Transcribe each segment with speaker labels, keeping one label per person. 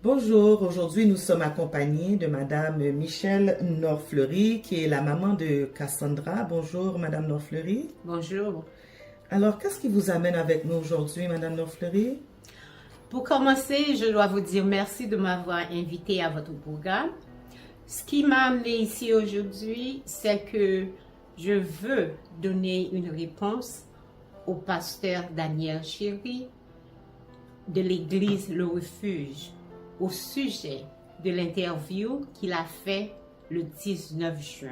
Speaker 1: Bonjour, aujourd'hui nous sommes accompagnés de Madame Michelle Norfleury, qui est la maman de Cassandra. Bonjour Madame Norfleury.
Speaker 2: Bonjour.
Speaker 1: Alors, qu'est-ce qui vous amène avec nous aujourd'hui, Madame Norfleury?
Speaker 2: Pour commencer, je dois vous dire merci de m'avoir invité à votre programme. Ce qui m'a amené ici aujourd'hui, c'est que je veux donner une réponse au pasteur Daniel Chéry de l'église Le Refuge au sujet de l'interview qu'il a fait le 19 juin.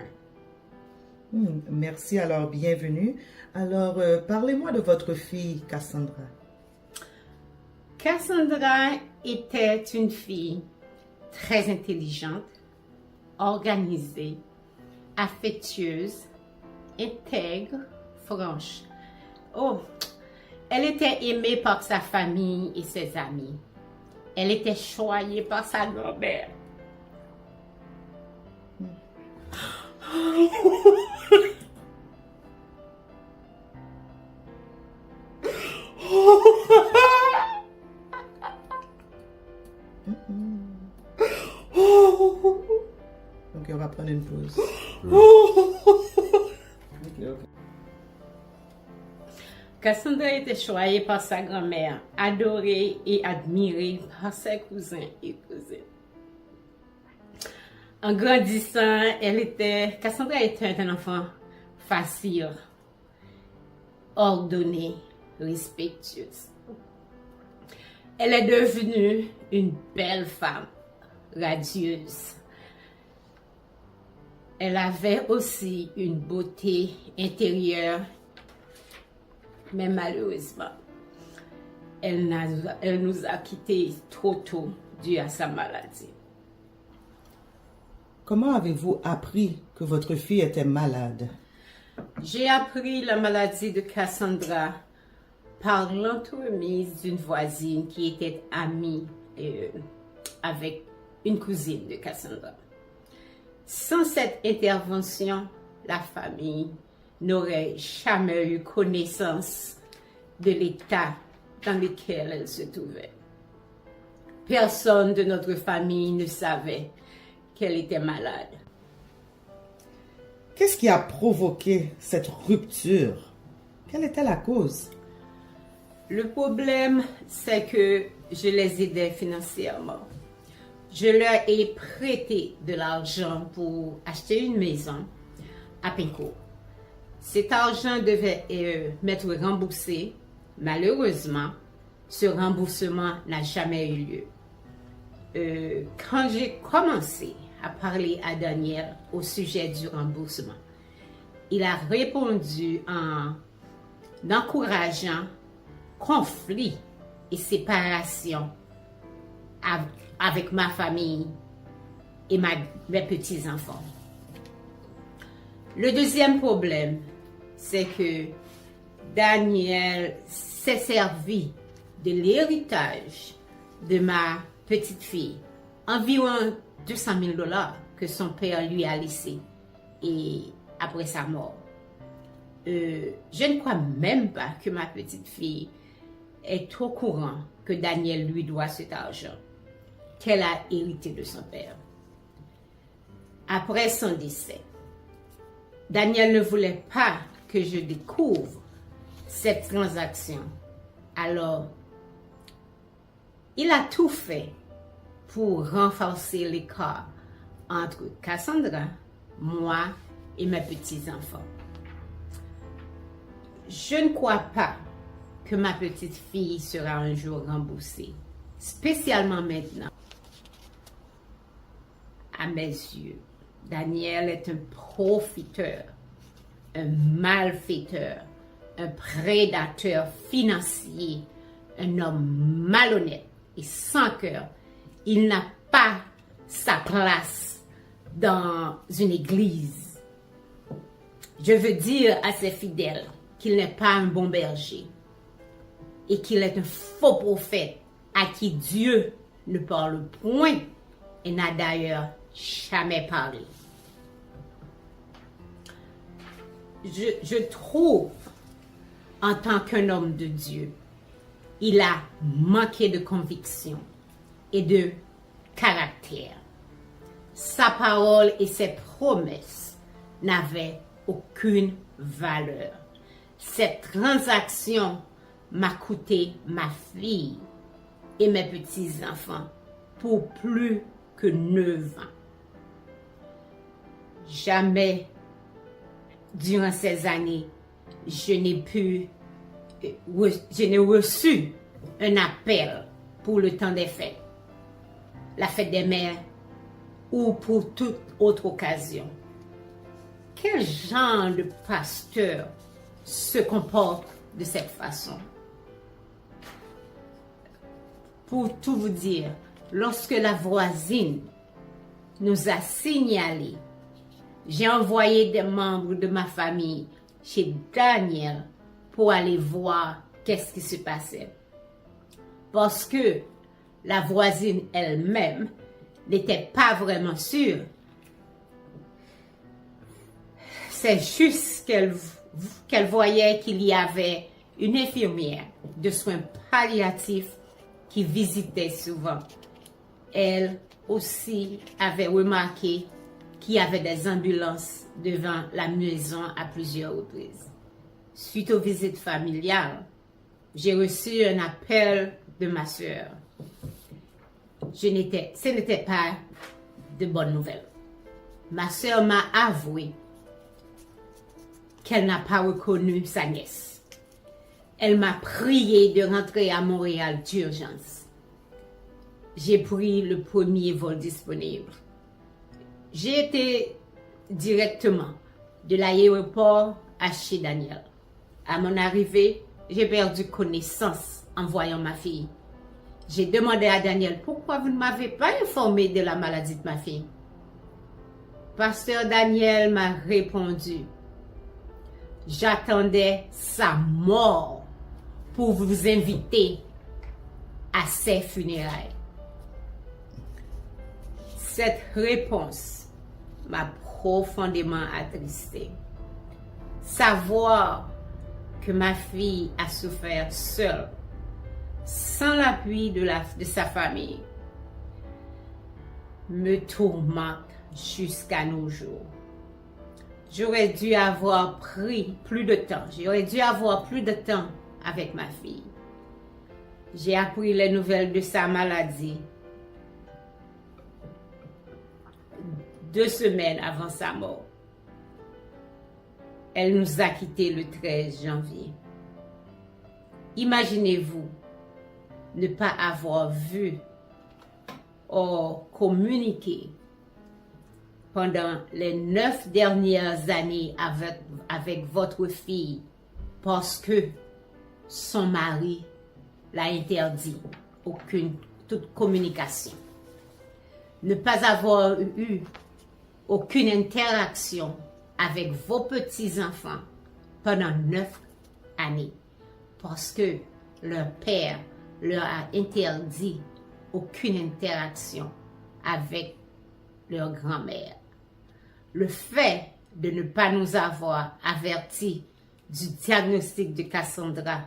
Speaker 1: Merci, alors bienvenue. Alors, parlez-moi de votre fille Cassandra.
Speaker 2: Cassandra était une fille très intelligente, organisée, affectueuse, intègre, franche. Oh, elle était aimée par sa famille et ses amis. Elle était choyée par sa grand-mère.
Speaker 1: Ok, on va prendre une pause.
Speaker 2: Cassandra était choyée par sa grand-mère, adorée et admirée par ses cousins et cousines. En grandissant, Cassandra était un enfant facile, ordonnée, respectueuse. Elle est devenue une belle femme, radieuse. Elle avait aussi une beauté intérieure, mais malheureusement, elle nous a quittés trop tôt dû à sa maladie.
Speaker 1: Comment avez-vous appris que votre fille était malade?
Speaker 2: J'ai appris la maladie de Cassandra par l'entremise d'une voisine qui était amie avec une cousine de Cassandra. Sans cette intervention, la famille n'aurait jamais eu connaissance de l'état dans lequel elle se trouvait. Personne de notre famille ne savait qu'elle était malade.
Speaker 1: Qu'est-ce qui a provoqué cette rupture? Quelle était la cause?
Speaker 2: Le problème, c'est que je les aidais financièrement. Je leur ai prêté de l'argent pour acheter une maison à Pincourt. Cet argent devait m'être remboursé. Malheureusement, ce remboursement n'a jamais eu lieu. Quand j'ai commencé à parler à Daniel au sujet du remboursement, il a répondu en encourageant conflit et séparation avec ma famille et mes petits-enfants. Le deuxième problème, c'est que Daniel s'est servi de l'héritage de ma petite fille, environ 200 000 $ que son père lui a laissé et après sa mort. Je ne crois même pas que ma petite fille est au courant que Daniel lui doit cet argent qu'elle a hérité de son père. Après son décès, Daniel ne voulait pas que je découvre cette transaction. Alors, il a tout fait pour renforcer l'écart entre Cassandra, moi et mes petits-enfants. Je ne crois pas que ma petite fille sera un jour remboursée, spécialement maintenant. À mes yeux, Daniel est un profiteur, un malfaiteur, un prédateur financier, un homme malhonnête et sans cœur. Il n'a pas sa place dans une église. Je veux dire à ses fidèles qu'il n'est pas un bon berger et qu'il est un faux prophète à qui Dieu ne parle point et n'a d'ailleurs jamais parlé. Je trouve, en tant qu'un homme de Dieu, il a manqué de conviction et de caractère. Sa parole et ses promesses n'avaient aucune valeur. Cette transaction m'a coûté ma fille et mes petits-enfants pour plus que 9 ans. Jamais, durant ces années, je n'ai reçu un appel pour le temps des fêtes, la fête des mères ou pour toute autre occasion. Quel genre de pasteur se comporte de cette façon? Pour tout vous dire, lorsque la voisine nous a signalé, j'ai envoyé des membres de ma famille chez Daniel pour aller voir qu'est-ce qui se passait. Parce que la voisine elle-même n'était pas vraiment sûre. C'est juste qu'elle voyait qu'il y avait une infirmière de soins palliatifs qui visitait souvent. Elle aussi avait remarqué qu'il y avait des ambulances devant la maison à plusieurs reprises. Suite aux visites familiales, j'ai reçu un appel de ma sœur. Ce n'était pas de bonnes nouvelles. Ma sœur m'a avoué qu'elle n'a pas reconnu sa nièce. Elle m'a prié de rentrer à Montréal d'urgence. J'ai pris le premier vol disponible. J'ai été directement de l'aéroport à chez Daniel. À mon arrivée, j'ai perdu connaissance en voyant ma fille. J'ai demandé à Daniel, pourquoi vous ne m'avez pas informé de la maladie de ma fille? Pasteur Daniel m'a répondu, j'attendais sa mort pour vous inviter à ses funérailles. Cette réponse m'a profondément attristée. Savoir que ma fille a souffert seule, sans l'appui de sa famille, me tourmente jusqu'à nos jours. J'aurais dû avoir pris plus de temps. J'aurais dû avoir plus de temps avec ma fille. J'ai appris les nouvelles de sa maladie 2 semaines avant sa mort. Elle nous a quittés le 13 janvier. Imaginez-vous ne pas avoir vu ou communiqué pendant les 9 dernières années avec votre fille parce que son mari l'a interdit toute communication. Ne pas avoir eu aucune interaction avec vos petits-enfants pendant 9 années parce que leur père leur a interdit aucune interaction avec leur grand-mère. Le fait de ne pas nous avoir avertis du diagnostic de Cassandra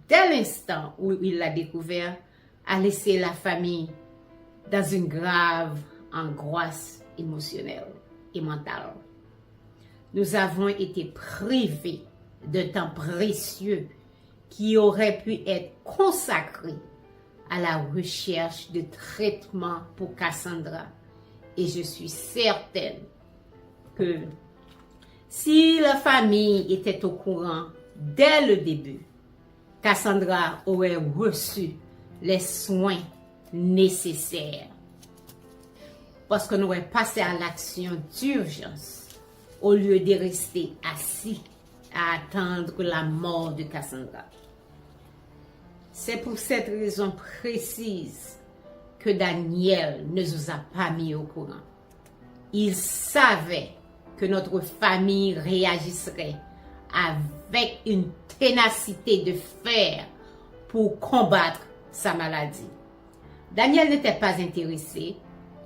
Speaker 2: dès l'instant où il l'a découvert a laissé la famille dans une grave angoisse émotionnelle et mentale. Nous avons été privés de temps précieux qui aurait pu être consacré à la recherche de traitement pour Cassandra. Et je suis certaine que si la famille était au courant dès le début, Cassandra aurait reçu les soins nécessaires. Parce qu'on aurait passé à l'action d'urgence au lieu de rester assis à attendre la mort de Cassandra. C'est pour cette raison précise que Daniel ne nous a pas mis au courant. Il savait que notre famille réagisserait avec une ténacité de fer pour combattre sa maladie. Daniel n'était pas intéressé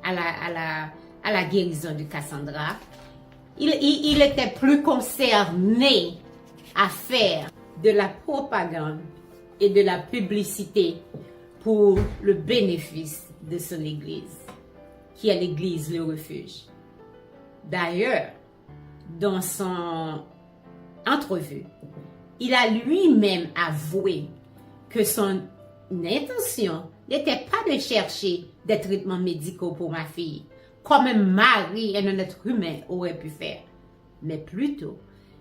Speaker 2: à la guérison de Cassandra. Il était plus concerné à faire de la propagande et de la publicité pour le bénéfice de son église, qui est l'église Le Refuge. D'ailleurs, dans son entrevue, il a lui-même avoué que son intention n'était pas de chercher des traitements médicaux pour ma fille, comme un mari et un être humain aurait pu faire, mais plutôt,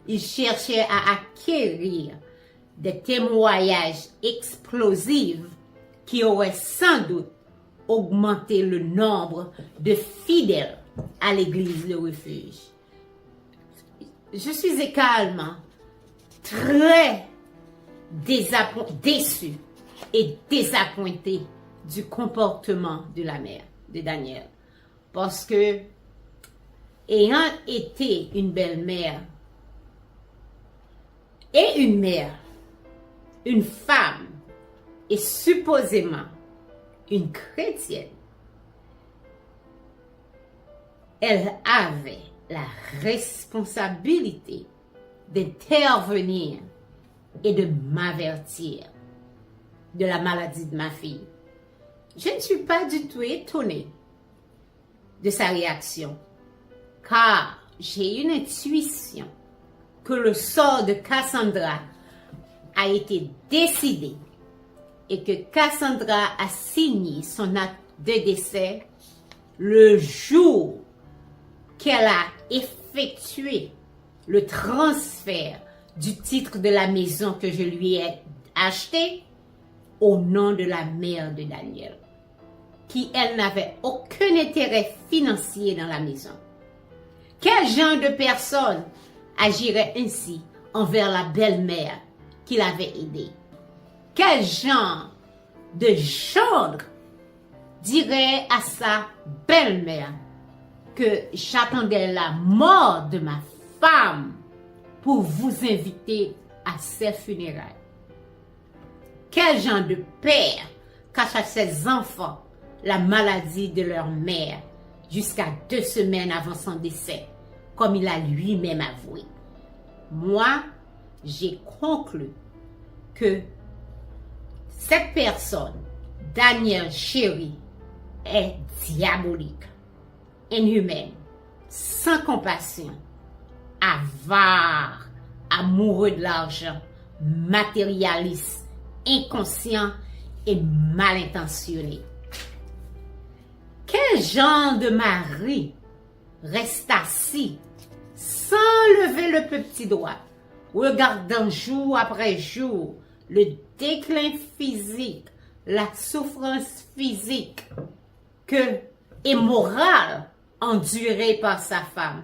Speaker 2: il cherchait à acquérir des témoignages explosifs qui auraient sans doute augmenté le nombre de fidèles à l'église Le Refuge. Je suis également très déçue et désappointée du comportement de la mère de Daniel. Parce que, ayant été une belle-mère et une mère, une femme et supposément une chrétienne, elle avait la responsabilité d'intervenir et de m'avertir de la maladie de ma fille. Je ne suis pas du tout étonnée de sa réaction, car j'ai une intuition que le sort de Cassandra a été décidé et que Cassandra a signé son acte de décès le jour qu'elle a effectué le transfert du titre de la maison que je lui ai achetée au nom de la mère de Daniel, qui elle n'avait aucun intérêt financier dans la maison. Quel genre de personne agirait ainsi envers la belle-mère qui l'avait aidée? Quel genre de gendre dirait à sa belle-mère que j'attendais la mort de ma femme pour vous inviter à ses funérailles? Quel genre de père cache à ses enfants la maladie de leur mère jusqu'à 2 semaines avant son décès, comme il a lui-même avoué? Moi, j'ai conclu que cette personne, Daniel Chéri, est diabolique, inhumaine, sans compassion, avare, amoureux de l'argent, matérialiste, inconscient et mal intentionné. Quel genre de mari reste assis sans lever le petit doigt, regardant jour après jour le déclin physique, la souffrance physique et morale endurée par sa femme,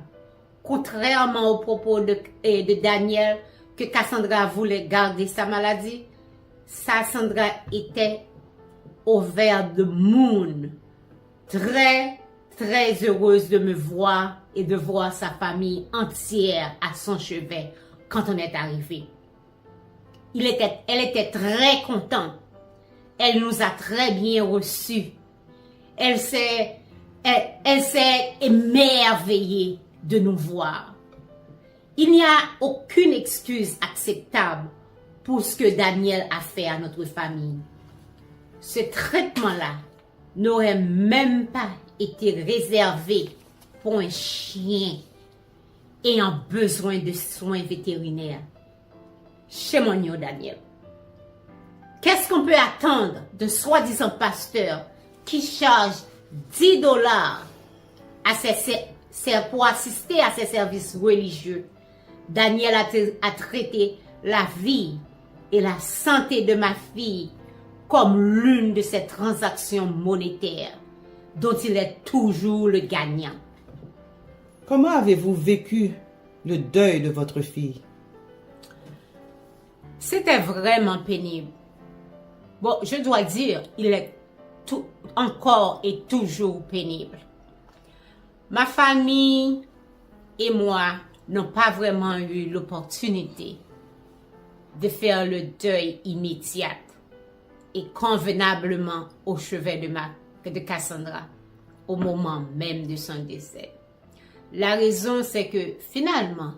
Speaker 2: contrairement aux propos de Daniel que Cassandra voulait garder sa maladie? Cassandra était over the moon, très très heureuse de me voir et de voir sa famille entière à son chevet quand on est arrivé. Elle était très contente. Elle nous a très bien reçus. Elle s'est émerveillée de nous voir. Il n'y a aucune excuse acceptable pour ce que Daniel a fait à notre famille. Ce traitement-là n'aurait même pas été réservé pour un chien ayant besoin de soins vétérinaires. Chez mon Daniel. Qu'est-ce qu'on peut attendre de soi-disant pasteur qui charge $10 pour assister à ses services religieux? Daniel a traité la vie et la santé de ma fille comme l'une de ses transactions monétaires dont il est toujours le gagnant.
Speaker 1: Comment avez-vous vécu le deuil de votre fille?
Speaker 2: C'était vraiment pénible. Bon, je dois dire, il est encore et toujours pénible. Ma famille et moi n'ont pas vraiment eu l'opportunité de faire le deuil immédiat et convenablement au chevet de Cassandra au moment même de son décès. La raison, c'est que finalement,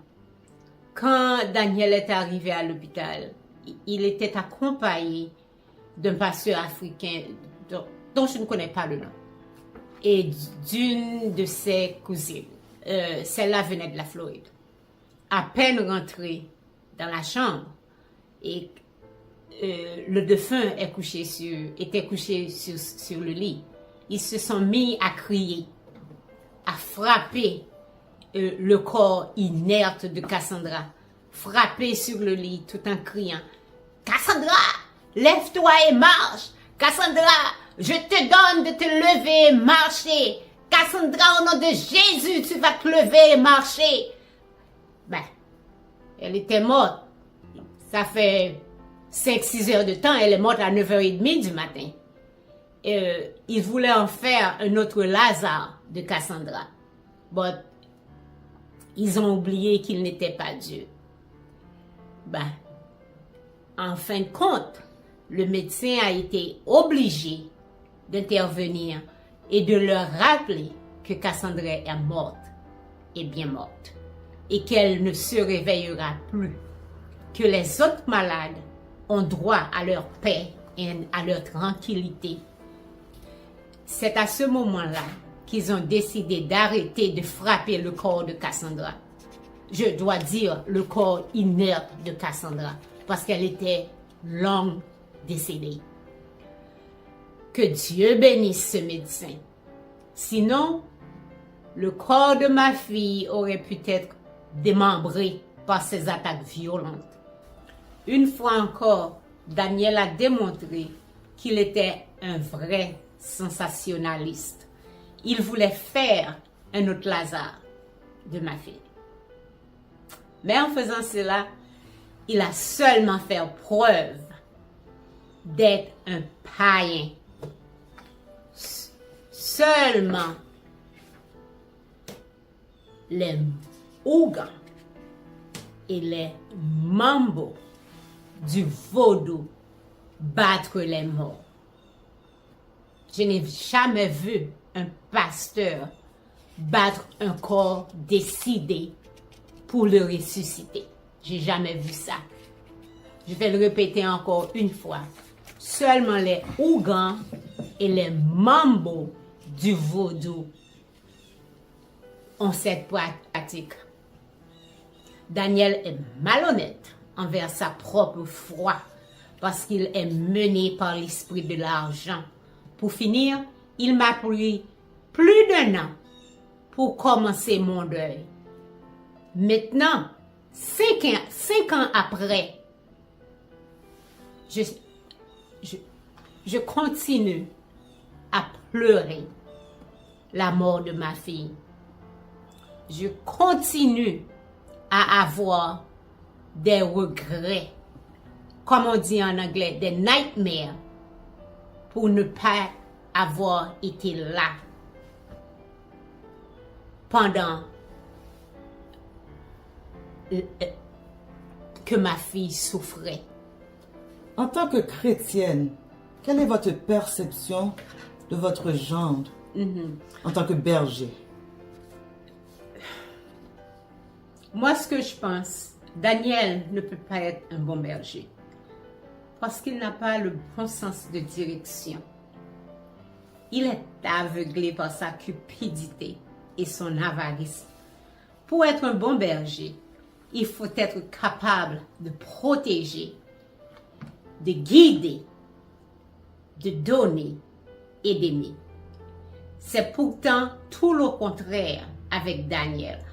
Speaker 2: quand Daniel est arrivé à l'hôpital, il était accompagné d'un pasteur africain dont je ne connais pas le nom, et d'une de ses cousines. Celle-là venait de la Floride. À peine rentrée dans la chambre, et le défunt était couché sur le lit. Ils se sont mis à crier, à frapper le corps inerte de Cassandra, frapper sur le lit tout en criant « Cassandra, lève-toi et marche! Cassandra, je te donne de te lever et marcher! Cassandra, au nom de Jésus, tu vas te lever et marcher! » Ben, elle était morte. Ça fait 5-6 heures de temps, elle est morte à 9h30 du matin. Ils voulaient en faire un autre Lazare de Cassandra. But, ils ont oublié qu'il n'était pas Dieu. Ben, en fin de compte, le médecin a été obligé d'intervenir et de leur rappeler que Cassandra est morte, et bien morte, et qu'elle ne se réveillera plus, que les autres malades ont droit à leur paix et à leur tranquillité. C'est à ce moment-là qu'ils ont décidé d'arrêter de frapper le corps de Cassandra. Je dois dire le corps inerte de Cassandra, parce qu'elle était longue décédée. Que Dieu bénisse ce médecin. Sinon, le corps de ma fille aurait pu être démembré par ces attaques violentes. Une fois encore, Daniel a démontré qu'il était un vrai sensationnaliste. Il voulait faire un autre Lazare de ma fille. Mais en faisant cela, il a seulement fait preuve d'être un païen. Seulement les Ougans et les Mambo du vaudou battre les morts. Je n'ai jamais vu un pasteur battre un corps décidé pour le ressusciter. J'ai jamais vu ça. Je vais le répéter encore une fois. Seulement les Ougans et les Mambo du vaudou ont cette pratique. Daniel est malhonnête envers sa propre foi parce qu'il est mené par l'esprit de l'argent. Pour finir, il m'a pris plus d'1 an pour commencer mon deuil. Maintenant, 5 ans après, je continue à pleurer la mort de ma fille. Je continue à avoir des regrets, comme on dit en anglais, des nightmares, pour ne pas avoir été là pendant que ma fille souffrait.
Speaker 1: En tant que chrétienne, quelle est votre perception de votre gendre en tant que berger?
Speaker 2: Moi, ce que je pense, Daniel ne peut pas être un bon berger parce qu'il n'a pas le bon sens de direction. Il est aveuglé par sa cupidité et son avarice. Pour être un bon berger, il faut être capable de protéger, de guider, de donner et d'aimer. C'est pourtant tout le contraire avec Daniel,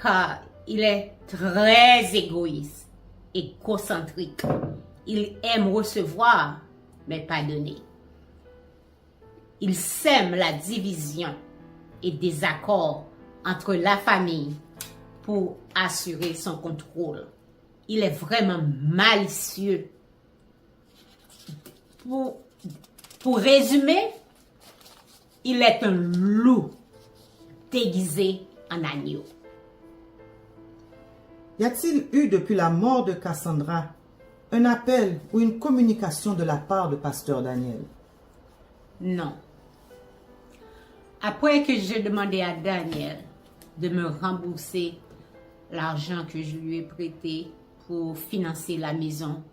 Speaker 2: car il est très égoïste, égocentrique. Il aime recevoir, mais pas donner. Il sème la division et désaccord entre la famille pour assurer son contrôle. Il est vraiment malicieux. Pour résumer, il est un loup déguisé en agneau.
Speaker 1: Y a-t-il eu depuis la mort de Cassandra un appel ou une communication de la part de Pasteur Daniel?
Speaker 2: Non. Après que j'ai demandé à Daniel de me rembourser l'argent que je lui ai prêté pour financer la maison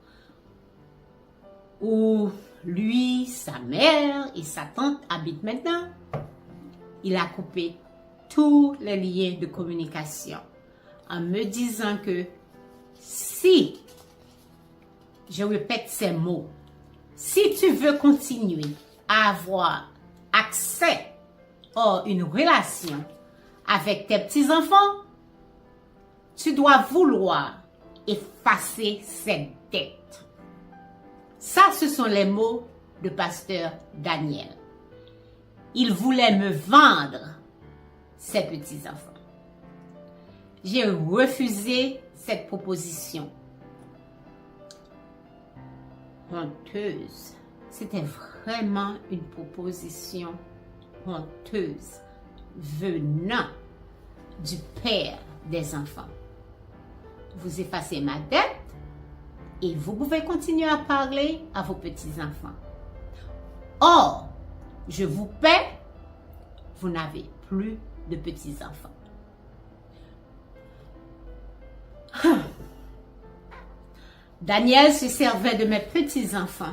Speaker 2: où lui, sa mère et sa tante habitent maintenant, il a coupé tous les liens de communication en me disant que si, je répète ces mots, si tu veux continuer à avoir accès à une relation avec tes petits-enfants, tu dois vouloir effacer cette dette. Ça, ce sont les mots de pasteur Daniel. Il voulait me vendre ses petits-enfants. J'ai refusé cette proposition. Honteuse. C'était vraiment une proposition honteuse venant du père des enfants. Vous effacez ma dette et vous pouvez continuer à parler à vos petits-enfants. Or, je vous paie, vous n'avez plus de petits-enfants. Daniel se servait de mes petits-enfants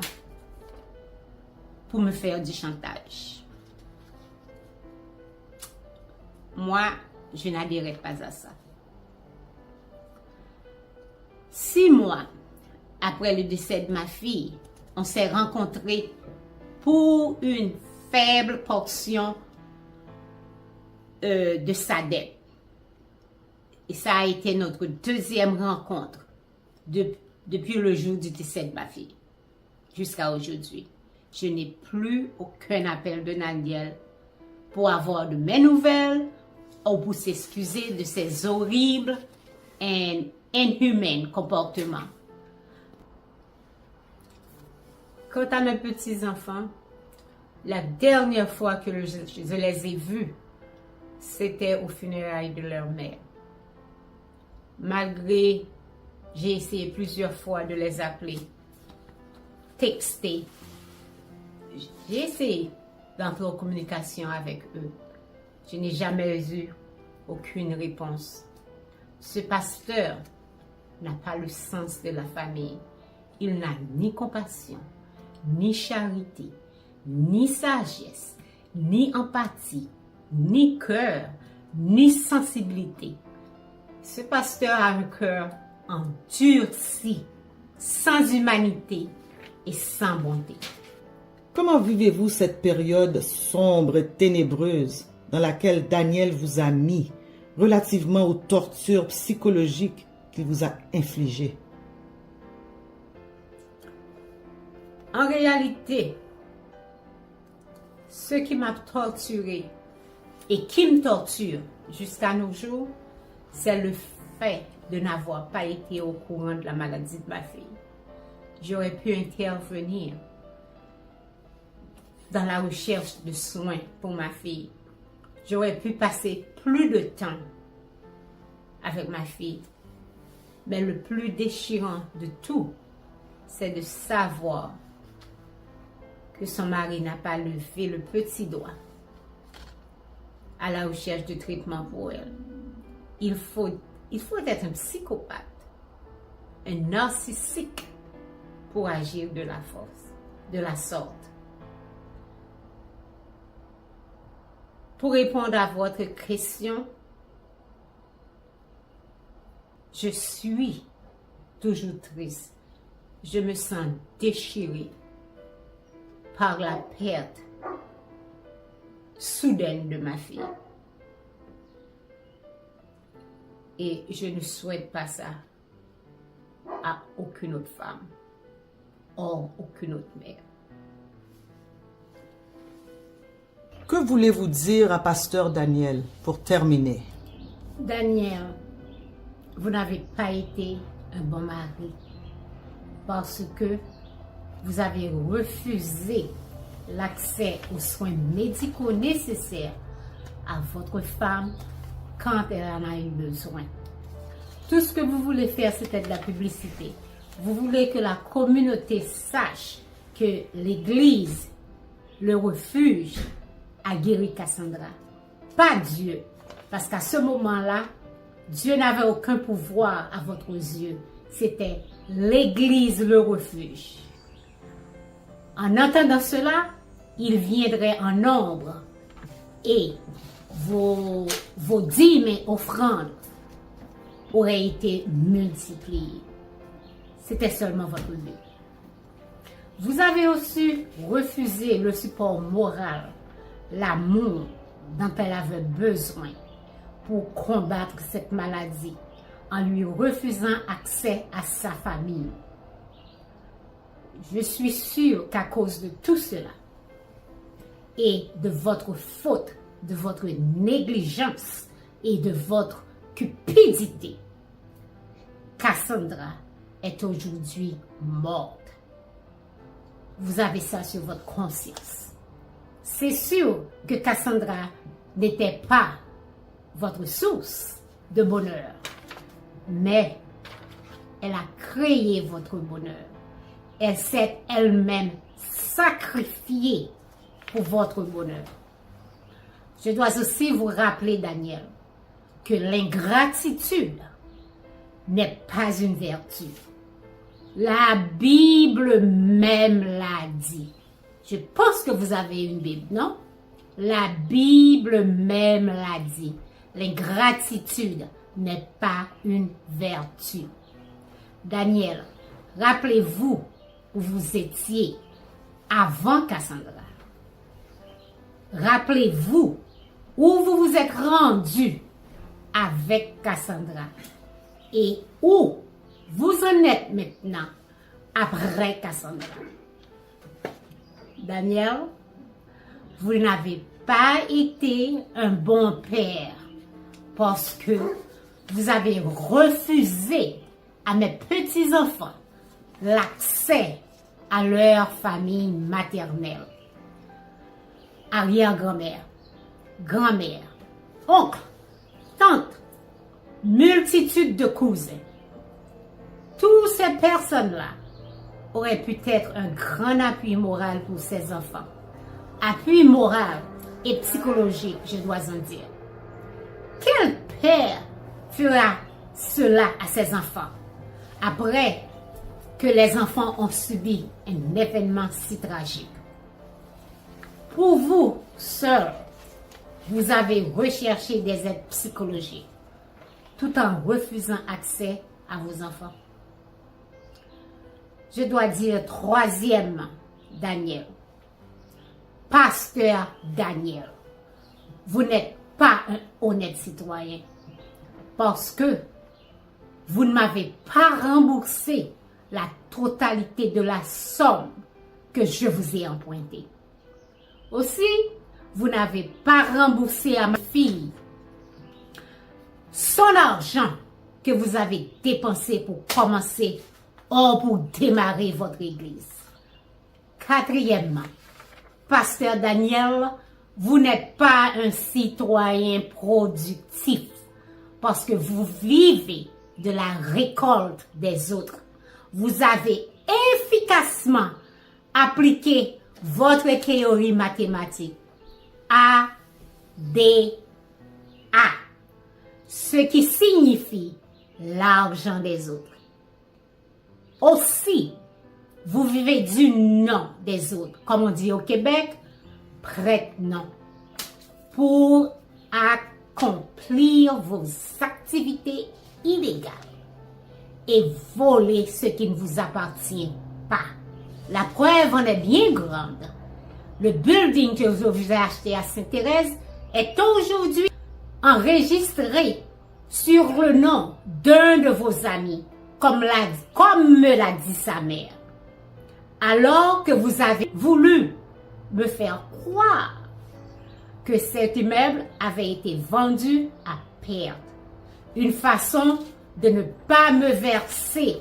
Speaker 2: pour me faire du chantage. Moi, je n'adhérais pas à ça. 6 mois après le décès de ma fille, on s'est rencontrés pour une faible portion de sa dette. Et ça a été notre deuxième rencontre depuis le jour du décès de ma fille jusqu'à aujourd'hui. Je n'ai plus aucun appel de Daniel pour avoir de mes nouvelles ou pour s'excuser de ses horribles et inhumains comportements. Quant à mes petits-enfants, la dernière fois que je les ai vus, c'était aux funérailles de leur mère. Malgré, j'ai essayé plusieurs fois de les appeler, texter. J'ai essayé d'entrer en communication avec eux. Je n'ai jamais eu aucune réponse. Ce pasteur n'a pas le sens de la famille. Il n'a ni compassion, ni charité, ni sagesse, ni empathie, ni cœur, ni sensibilité. Ce pasteur a un cœur endurci, sans humanité et sans bonté.
Speaker 1: Comment vivez-vous cette période sombre et ténébreuse dans laquelle Daniel vous a mis relativement aux tortures psychologiques qu'il vous a infligées?
Speaker 2: En réalité, ce qui m'a torturé et qui me torture jusqu'à nos jours, c'est le fait de n'avoir pas été au courant de la maladie de ma fille. J'aurais pu intervenir dans la recherche de soins pour ma fille. J'aurais pu passer plus de temps avec ma fille. Mais le plus déchirant de tout, c'est de savoir que son mari n'a pas levé le petit doigt à la recherche de traitement pour elle. Il faut être un psychopathe, un narcissique pour agir de la sorte. Pour répondre à votre question, je suis toujours triste. Je me sens déchirée par la perte soudaine de ma fille. Et je ne souhaite pas ça à aucune autre femme, ou aucune autre mère.
Speaker 1: Que voulez-vous dire à pasteur Daniel pour terminer?
Speaker 2: Daniel, vous n'avez pas été un bon mari parce que vous avez refusé l'accès aux soins médicaux nécessaires à votre femme quand elle en a eu besoin. Tout ce que vous voulez faire, c'était de la publicité. Vous voulez que la communauté sache que l'Église, le refuge, a guéri Cassandra. Pas Dieu. Parce qu'à ce moment-là, Dieu n'avait aucun pouvoir à votre yeux. C'était l'Église, le refuge. En entendant cela, il viendrait en nombre et vos dîmes et offrandes auraient été multipliées. C'était seulement votre but. Vous avez aussi refusé le support moral, l'amour dont elle avait besoin pour combattre cette maladie en lui refusant accès à sa famille. Je suis sûre qu'à cause de tout cela et de votre faute, de votre négligence et de votre cupidité, Cassandra est aujourd'hui morte. Vous avez ça sur votre conscience. C'est sûr que Cassandra n'était pas votre source de bonheur, mais elle a créé votre bonheur. Elle s'est elle-même sacrifiée pour votre bonheur. Je dois aussi vous rappeler, Daniel, que l'ingratitude n'est pas une vertu. La Bible même l'a dit. Je pense que vous avez une Bible, non? La Bible même l'a dit. L'ingratitude n'est pas une vertu. Daniel, rappelez-vous où vous étiez avant Cassandra. Rappelez-vous où vous vous êtes rendu avec Cassandra et où vous en êtes maintenant après Cassandra. Daniel, vous n'avez pas été un bon père parce que vous avez refusé à mes petits-enfants l'accès à leur famille maternelle. Arrière-grand-mère, grand-mère, oncle, tante, multitude de cousins. Toutes ces personnes-là auraient pu être un grand appui moral pour ces enfants. Appui moral et psychologique, je dois en dire. Quel père fera cela à ses enfants après que les enfants ont subi un événement si tragique? Pour vous seul, vous avez recherché des aides psychologiques tout en refusant accès à vos enfants. Je dois dire troisièmement, Daniel, pasteur Daniel, vous n'êtes pas un honnête citoyen parce que vous ne m'avez pas remboursé la totalité de la somme que je vous ai empruntée. Aussi, vous n'avez pas remboursé à ma fille son argent que vous avez dépensé pour commencer ou pour démarrer votre église. Quatrièmement, pasteur Daniel, vous n'êtes pas un citoyen productif parce que vous vivez de la récolte des autres. Vous avez efficacement appliqué votre théorie mathématique A, D, A, ce qui signifie l'argent des autres. Aussi, vous vivez du nom des autres, comme on dit au Québec, prête-nom, pour accomplir vos activités illégales et voler ce qui ne vous appartient pas. La preuve en est bien grande. Le building que vous avez acheté à Sainte-Thérèse est aujourd'hui enregistré sur le nom d'un de vos amis, comme me l'a dit sa mère. Alors que vous avez voulu me faire croire que cet immeuble avait été vendu à perte. Une façon de ne pas me verser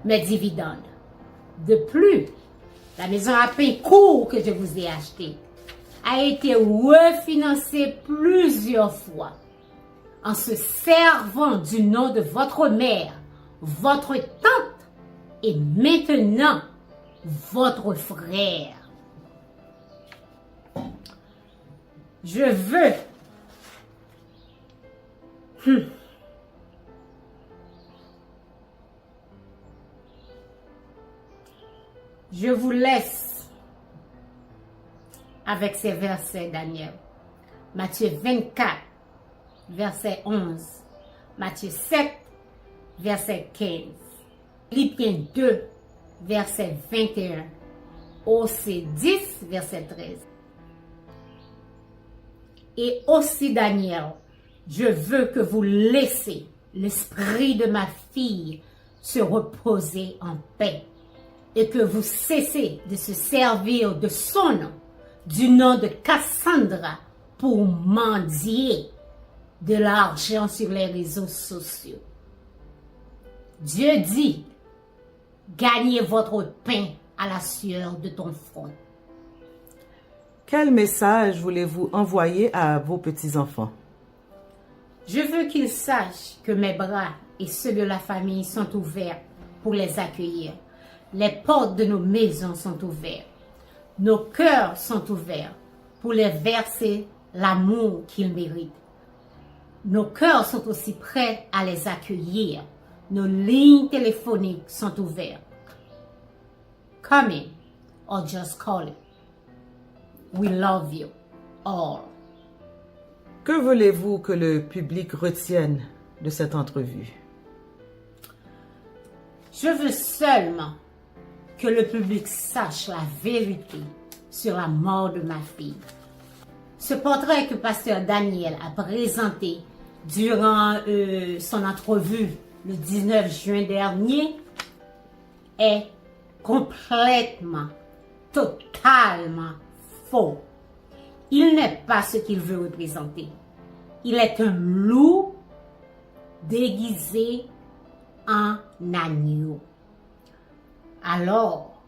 Speaker 2: mes dividendes. De plus, la maison à pain court que je vous ai achetée a été refinancée plusieurs fois en se servant du nom de votre mère, votre tante et maintenant votre frère. Je veux je vous laisse avec ces versets, Daniel. Matthieu 24, verset 11. Matthieu 7, verset 15. Philippiens 2, verset 21. Osée 10, verset 13. Et aussi, Daniel, je veux que vous laissiez l'esprit de ma fille se reposer en paix et que vous cessez de se servir de son nom, du nom de Cassandra, pour mendier de l'argent sur les réseaux sociaux. Dieu dit, gagnez votre pain à la sueur de ton front.
Speaker 1: Quel message voulez-vous envoyer à vos petits-enfants?
Speaker 2: Je veux qu'ils sachent que mes bras et ceux de la famille sont ouverts pour les accueillir. Les portes de nos maisons sont ouvertes. Nos cœurs sont ouverts pour les verser l'amour qu'ils méritent. Nos cœurs sont aussi prêts à les accueillir. Nos lignes téléphoniques sont ouvertes. Come in or just call it. We love you all.
Speaker 1: Que voulez-vous que le public retienne de cette entrevue?
Speaker 2: Je veux seulement que le public sache la vérité sur la mort de ma fille. Ce portrait que Pasteur Daniel a présenté durant son entrevue le 19 juin dernier est complètement, totalement faux. Il n'est pas ce qu'il veut représenter. Il est un loup déguisé en agneau. Alors,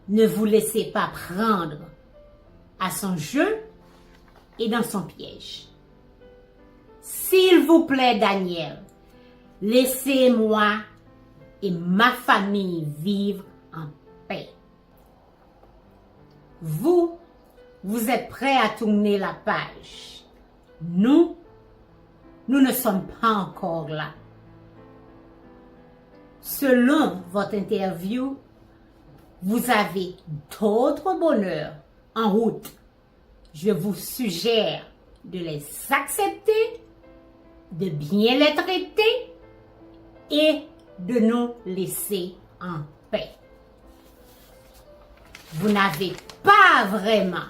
Speaker 2: ne vous laissez pas prendre à son jeu et dans son piège. S'il vous plaît, Daniel, laissez-moi et ma famille vivre en paix. Vous êtes prêts à tourner la page. Nous ne sommes pas encore là. Selon votre interview, vous avez d'autres bonheurs en route. Je vous suggère de les accepter, de bien les traiter et de nous laisser en paix. Vous n'avez pas vraiment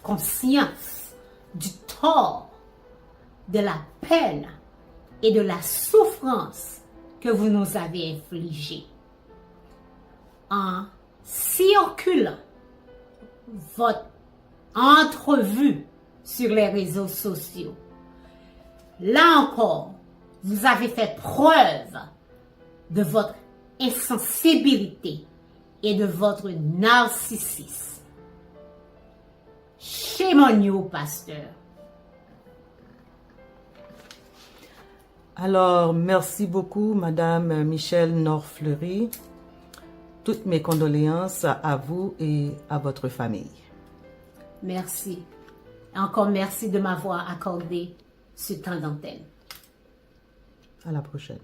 Speaker 2: conscience du tort, de la peine et de la souffrance que vous nous avez infligé. En circulant votre entrevue sur les réseaux sociaux, là encore, vous avez fait preuve de votre insensibilité et de votre narcissisme. Shame on you, pasteur.
Speaker 1: Alors, merci beaucoup, Madame Michelle Nord-Fleury. Toutes mes condoléances à vous et à votre famille.
Speaker 2: Merci. Encore merci de m'avoir accordé ce temps d'antenne.
Speaker 1: À la prochaine.